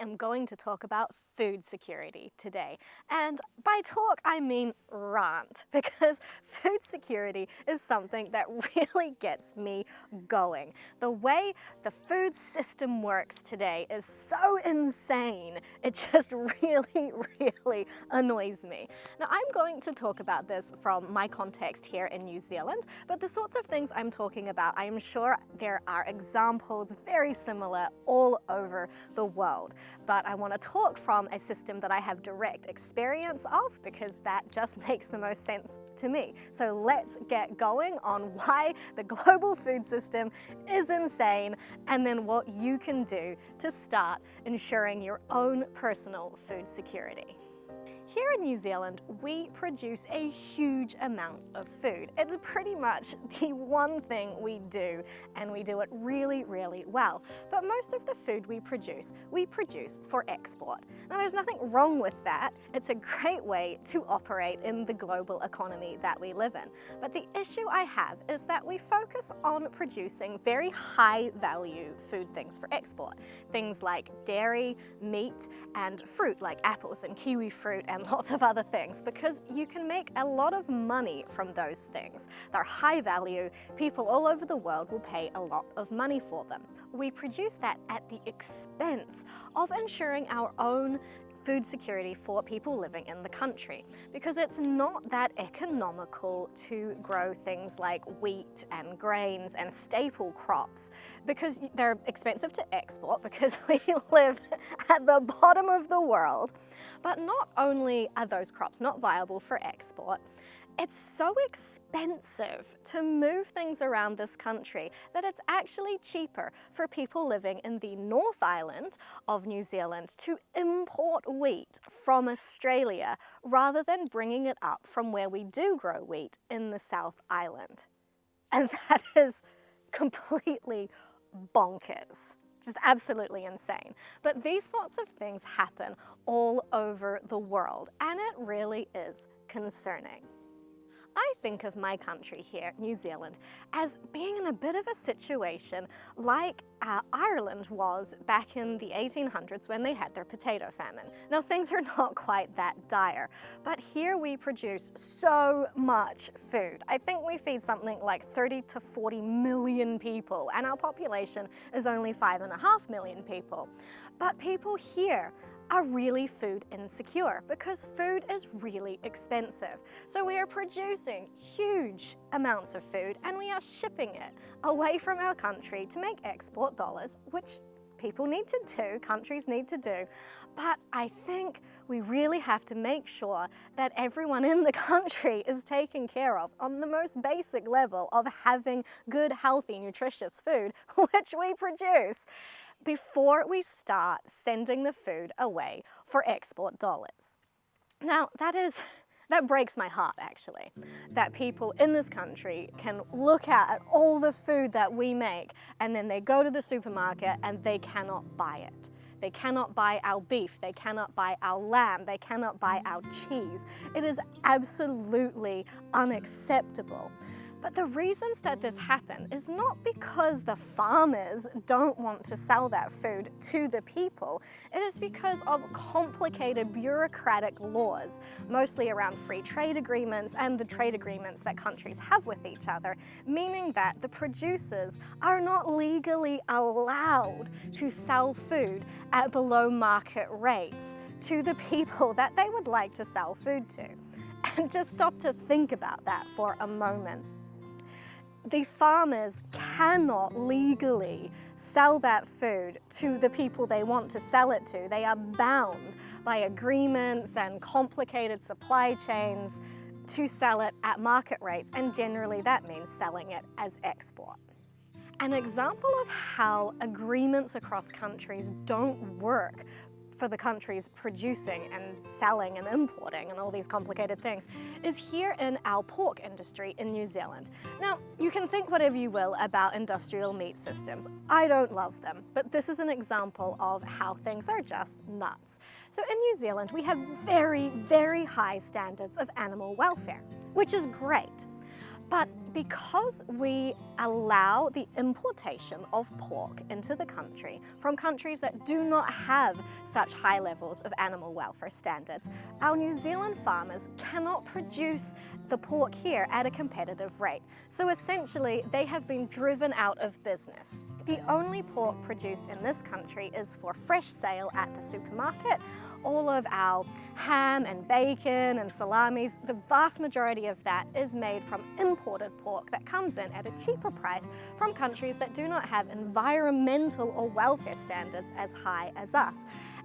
am going to talk about food security today. And by talk, I mean rant, because food security is something that really gets me going. The way the food system works today is so insane. It just really annoys me. Now, I'm going to talk about this from my context here in New Zealand, but the sorts of things I'm talking about, I'm sure there are examples very similar all over the world. But I want to talk from a system that I have direct experience of, because that just makes the most sense to me. So let's get going on why the global food system is insane, and then what you can do to start ensuring your own personal food security. Here in New Zealand, we produce a huge amount of food. It's pretty much the one thing we do, and we do it really well. But most of the food we produce for export. Now, there's nothing wrong with that. It's a great way to operate in the global economy that we live in. But the issue I have is that we focus on producing very high value food things for export. Things like dairy, meat, and fruit like apples and kiwi fruit and lots of other things, because you can make a lot of money from those things. They're high value, people all over the world will pay a lot of money for them. We produce that at the expense of ensuring our own food security for people living in the country, because it's not that economical to grow things like wheat and grains and staple crops, because they're expensive to export because we live at the bottom of the world. But not only are those crops not viable for export, it's so expensive to move things around this country that it's actually cheaper for people living in the North Island of New Zealand to import wheat from Australia rather than bringing it up from where we do grow wheat in the South Island. And that is completely bonkers. Just absolutely insane. But these sorts of things happen all over the world, and it really is concerning. I think of my country here, New Zealand, as being in a bit of a situation like Ireland was back in the 1800s when they had their potato famine. Now, things are not quite that dire, but here we produce so much food. I think we feed something like 30 to 40 million people, and our population is only 5.5 million people. But people here are really food insecure because food is really expensive. So we are producing huge amounts of food and we are shipping it away from our country to make export dollars, which people need to do, countries need to do. But I think we really have to make sure that everyone in the country is taken care of on the most basic level of having good, healthy, nutritious food, which we produce, before we start sending the food away for export dollars. Now, that breaks my heart, actually, that people in this country can look at all the food that we make and then they go to the supermarket and they cannot buy it. They cannot buy our beef, they cannot buy our lamb, they cannot buy our cheese. It is absolutely unacceptable. But the reasons that this happens is not because the farmers don't want to sell that food to the people. It is because of complicated bureaucratic laws, mostly around free trade agreements and the trade agreements that countries have with each other, meaning that the producers are not legally allowed to sell food at below market rates to the people that they would like to sell food to. And just stop to think about that for a moment. The farmers cannot legally sell that food to the people they want to sell it to. They are bound by agreements and complicated supply chains to sell it at market rates, and generally that means selling it as export. An example of how agreements across countries don't work for the countries producing and selling and importing and all these complicated things is here in our pork industry in New Zealand. Now, you can think whatever you will about industrial meat systems. I don't love them, but this is an example of how things are just nuts. So in New Zealand, we have very high standards of animal welfare, which is great. But because we allow the importation of pork into the country from countries that do not have such high levels of animal welfare standards, our New Zealand farmers cannot produce the pork here at a competitive rate. So essentially, they have been driven out of business. The only pork produced in this country is for fresh sale at the supermarket. All of our ham and bacon and salamis, the vast majority of that is made from imported pork that comes in at a cheaper price from countries that do not have environmental or welfare standards as high as us.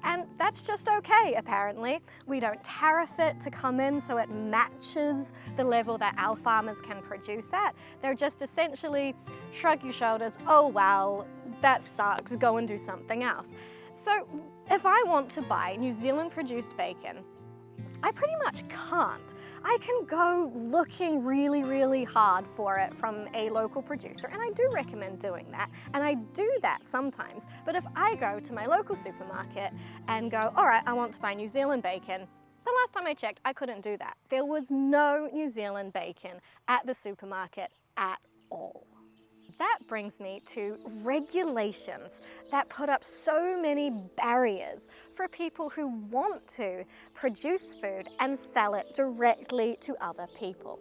And that's just okay, apparently. We don't tariff it to come in so it matches the level that our farmers can produce at. They're just essentially shrug your shoulders, oh well, that sucks, go and do something else. So if I want to buy New Zealand produced bacon, I pretty much can't. I can go looking really hard for it from a local producer, and I do recommend doing that, and I do that sometimes. But if I go to my local supermarket and go, all right, I want to buy New Zealand bacon, the last time I checked, I couldn't do that. There was no New Zealand bacon at the supermarket at all. That brings me to regulations that put up so many barriers for people who want to produce food and sell it directly to other people.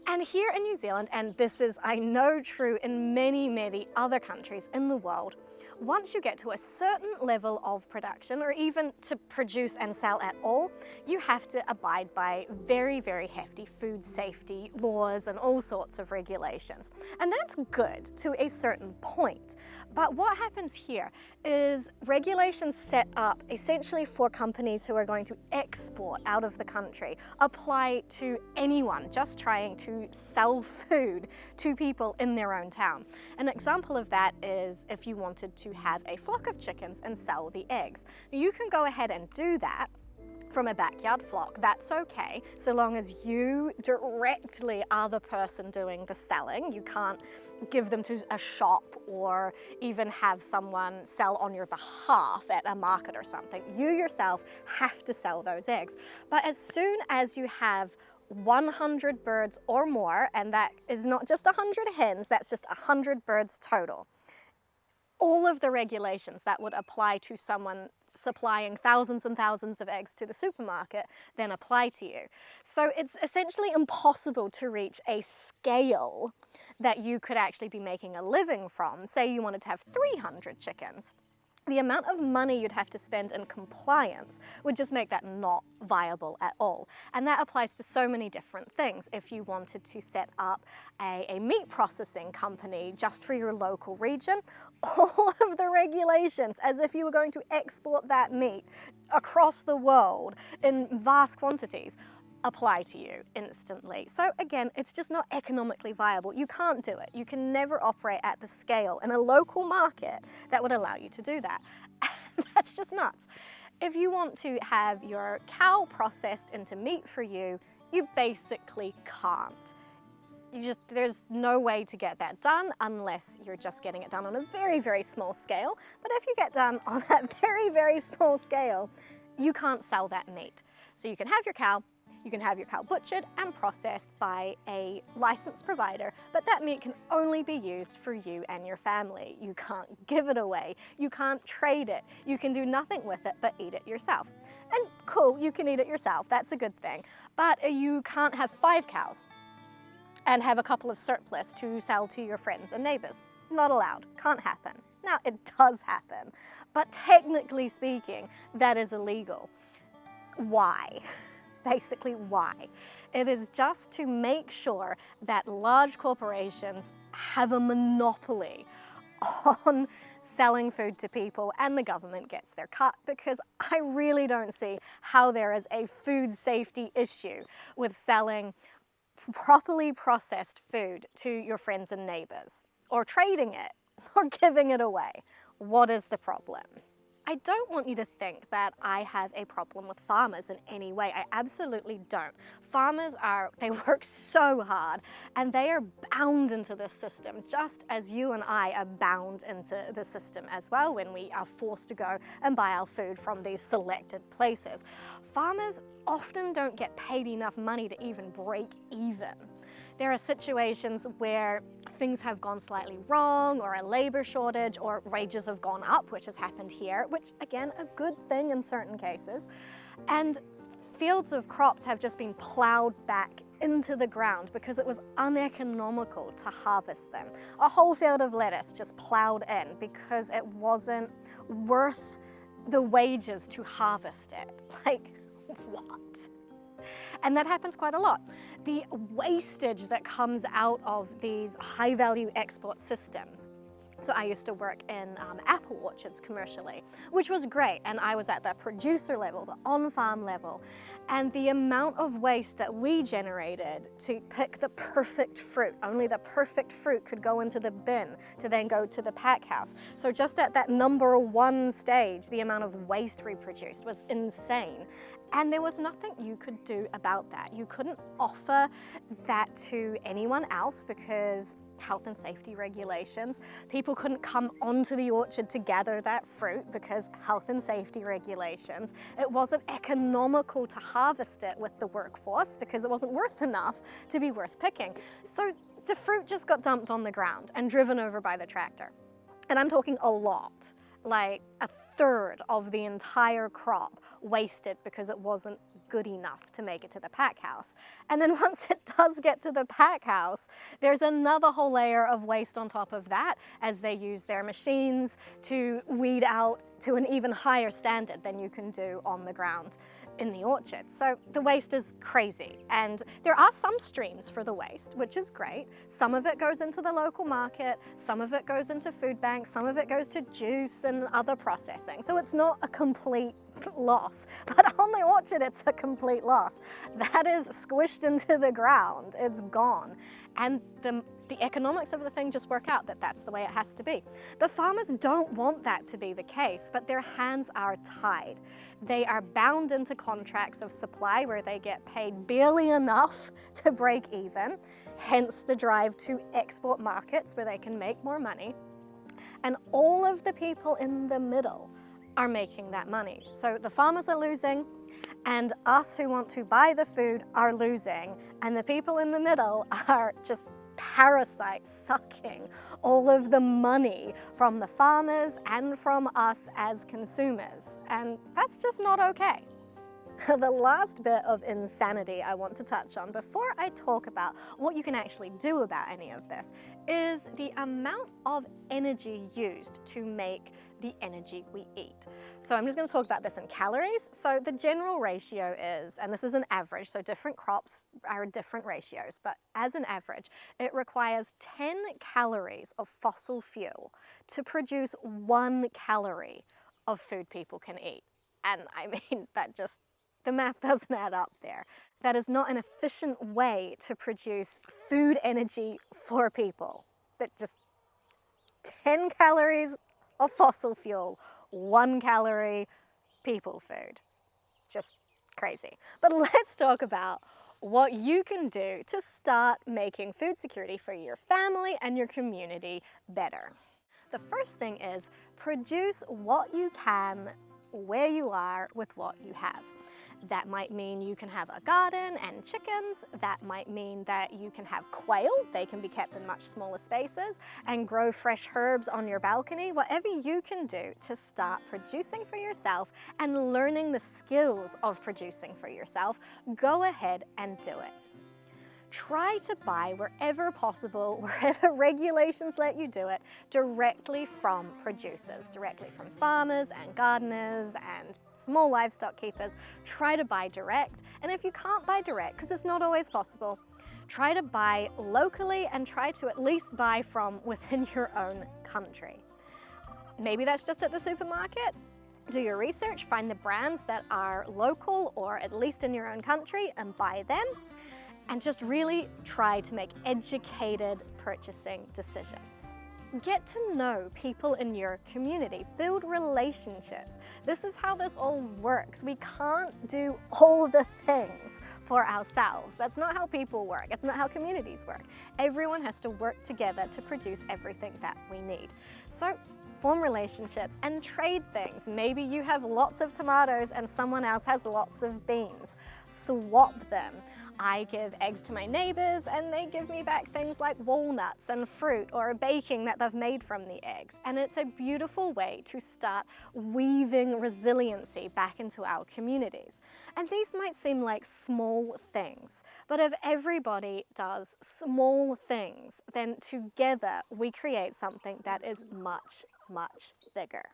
And here in New Zealand, and this is, I know, true in many other countries in the world, once you get to a certain level of production, or even to produce and sell at all, you have to abide by very hefty food safety laws and all sorts of regulations. And that's good to a certain point. But what happens here is regulations set up essentially for companies who are going to export out of the country apply to anyone just trying to sell food to people in their own town. An example of that is if you wanted to have a flock of chickens and sell the eggs. You can go ahead and do that from a backyard flock. That's okay, so long as you directly are the person doing the selling. You can't give them to a shop or even have someone sell on your behalf at a market or something. You yourself have to sell those eggs. But as soon as you have 100 birds or more, and that is not just 100 hens, that's just 100 birds total, all of the regulations that would apply to someone supplying thousands and thousands of eggs to the supermarket then apply to you. So it's essentially impossible to reach a scale that you could actually be making a living from. Say you wanted to have 300 chickens. The amount of money you'd have to spend in compliance would just make that not viable at all. And that applies to so many different things. If you wanted to set up a meat processing company just for your local region, all of the regulations, as if you were going to export that meat across the world in vast quantities, apply to you instantly. So again, it's just not economically viable. You can't do it. You can never operate at the scale in a local market that would allow you to do that. That's just nuts. If you want to have your cow processed into meat for you, you basically can't. There's no way to get that done unless you're just getting it done on a very small scale. But if you get done on that very small scale, you can't sell that meat. So you can have your cow, you can have your cow butchered and processed by a licensed provider, but that meat can only be used for you and your family. You can't give it away. You can't trade it. You can do nothing with it but eat it yourself. And cool, you can eat it yourself. That's a good thing. But you can't have 5 cows and have a couple of surplus to sell to your friends and neighbors. Not allowed. Can't happen. Now, it does happen, but technically speaking, that is illegal. Why? Basically, why? It is just to make sure that large corporations have a monopoly on selling food to people and the government gets their cut, because I really don't see how there is a food safety issue with selling properly processed food to your friends and neighbors, or trading it, or giving it away. What is the problem? I don't want you to think that I have a problem with farmers in any way. I absolutely don't. Farmers they work so hard and they are bound into this system, just as you and I are bound into the system as well when we are forced to go and buy our food from these selected places. Farmers often don't get paid enough money to even break even. There are situations where things have gone slightly wrong, or a labor shortage, or wages have gone up, which has happened here, which again, a good thing in certain cases. And fields of crops have just been plowed back into the ground because it was uneconomical to harvest them. A whole field of lettuce just plowed in because it wasn't worth the wages to harvest it. Like, what? And that happens quite a lot. The wastage that comes out of these high-value export systems. So I used to work in apple orchards commercially, which was great. And I was at the producer level, the on-farm level. And the amount of waste that we generated to pick the perfect fruit, only the perfect fruit could go into the bin to then go to the pack house. So just at that number 1 stage, the amount of waste we produced was insane. And there was nothing you could do about that. You couldn't offer that to anyone else because health and safety regulations. People couldn't come onto the orchard to gather that fruit because health and safety regulations. It wasn't economical to harvest it with the workforce because it wasn't worth enough to be worth picking. So the fruit just got dumped on the ground and driven over by the tractor. And I'm talking a lot, like 1/3 of the entire crop wasted because it wasn't good enough to make it to the pack house. And then once it does get to the pack house, there's another whole layer of waste on top of that as they use their machines to weed out to an even higher standard than you can do on the ground in the orchard. So the waste is crazy. And there are some streams for the waste, which is great. Some of it goes into the local market, some of it goes into food banks, some of it goes to juice and other processing. So it's not a complete loss, but on the orchard, it's a complete loss. That is squished into the ground, it's gone. And the economics of the thing just work out that that's the way it has to be. The farmers don't want that to be the case, but their hands are tied. They are bound into contracts of supply where they get paid barely enough to break even, hence the drive to export markets where they can make more money. And all of the people in the middle are making that money. So the farmers are losing, and us who want to buy the food are losing, and the people in the middle are just parasites sucking all of the money from the farmers and from us as consumers. And that's just not okay. The last bit of insanity I want to touch on before I talk about what you can actually do about any of this is the amount of energy used to make the energy we eat. So I'm just going to talk about this in calories. So the general ratio is, and this is an average, so different crops are different ratios, but as an average, it requires 10 calories of fossil fuel to produce 1 calorie of food people can eat. And I mean, the math doesn't add up there. That is not an efficient way to produce food energy for people. That just 10 calories of fossil fuel, 1 calorie people food. Just crazy. But let's talk about what you can do to start making food security for your family and your community better. The first thing is produce what you can where you are with what you have. That might mean you can have a garden and chickens. That might mean that you can have quail. They can be kept in much smaller spaces, and grow fresh herbs on your balcony. Whatever you can do to start producing for yourself and learning the skills of producing for yourself, go ahead and do it. Try to buy wherever possible, wherever regulations let you do it, directly from producers, directly from farmers and gardeners and small livestock keepers. Try to buy direct. And if you can't buy direct, because it's not always possible, try to buy locally and try to at least buy from within your own country. Maybe that's just at the supermarket. Do your research, find the brands that are local or at least in your own country and buy them. And just really try to make educated purchasing decisions. Get to know people in your community, build relationships. This is how this all works. We can't do all the things for ourselves. That's not how people work. It's not how communities work. Everyone has to work together to produce everything that we need. So form relationships and trade things. Maybe you have lots of tomatoes and someone else has lots of beans. Swap them. I give eggs to my neighbors and they give me back things like walnuts and fruit or a baking that they've made from the eggs. And it's a beautiful way to start weaving resiliency back into our communities. And these might seem like small things, but if everybody does small things, then together we create something that is much, much bigger.